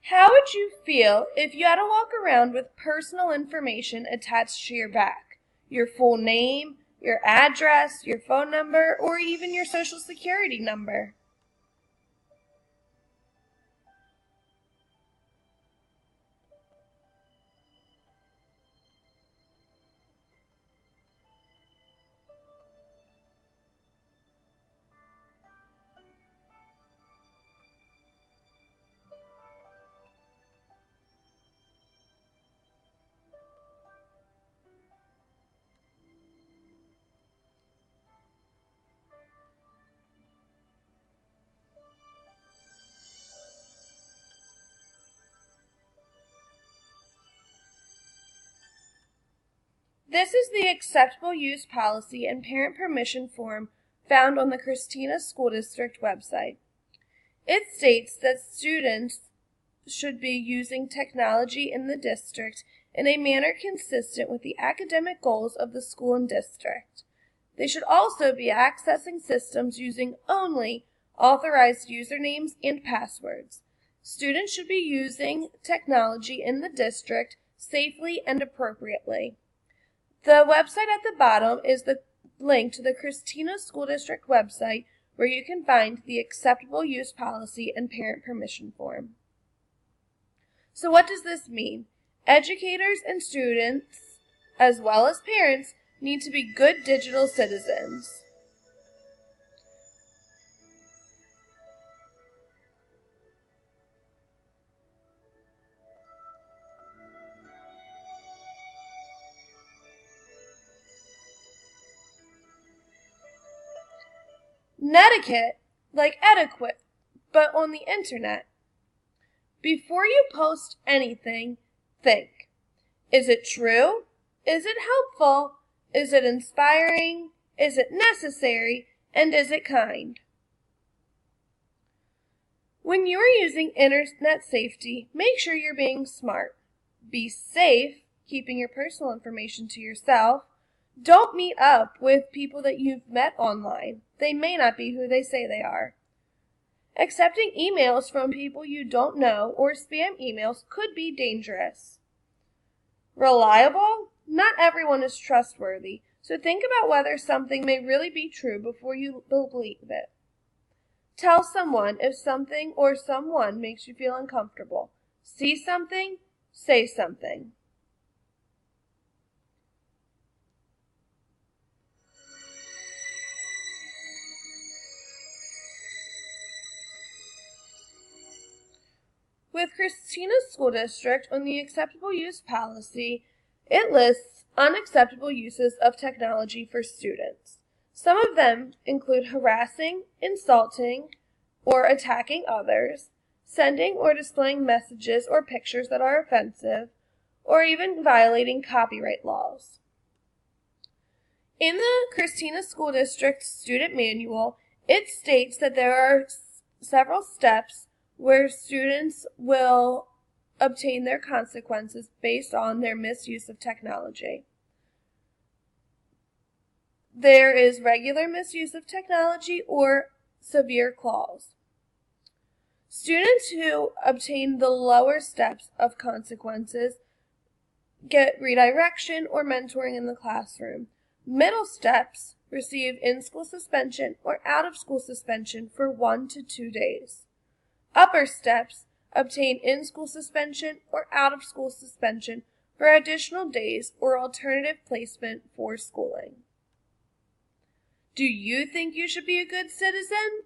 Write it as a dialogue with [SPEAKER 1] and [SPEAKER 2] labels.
[SPEAKER 1] How would you feel if you had to walk around with personal information attached to your back? Your full name, your address, your phone number, or even your social security number? This is the acceptable use policy and parent permission form found on the Christina School District website. It states that students should be using technology in the district in a manner consistent with the academic goals of the school and district. They should also be accessing systems using only authorized usernames and passwords. Students should be using technology in the district safely and appropriately. The website at the bottom is the link to the Christina School District website where you can find the acceptable use policy and parent permission form. So what does this mean? Educators and students, as well as parents, need to be good digital citizens. Netiquette, like etiquette, but on the internet. Before you post anything, think. Is it true? Is it helpful? Is it inspiring? Is it necessary? And is it kind? When you are using internet safety, make sure you're being smart. Be safe, keeping your personal information to yourself. Don't meet up with people that you've met online. They may not be who they say they are. Accepting emails from people you don't know or spam emails could be dangerous. Reliable? Not everyone is trustworthy, so think about whether something may really be true before you believe it. Tell someone if something or someone makes you feel uncomfortable. See something, say something. With Christina School District on the acceptable use policy, it lists unacceptable uses of technology for students. Some of them include harassing, insulting, or attacking others, sending or displaying messages or pictures that are offensive, or even violating copyright laws. In the Christina School District student manual, it states that there are several steps where students will obtain their consequences based on their misuse of technology. There is regular misuse of technology or severe clause. Students who obtain the lower steps of consequences get redirection or mentoring in the classroom. Middle steps receive in-school suspension or out-of-school suspension for 1 to 2 days. Upper steps obtain in-school suspension or out-of-school suspension for additional days or alternative placement for schooling. Do you think you should be a good citizen?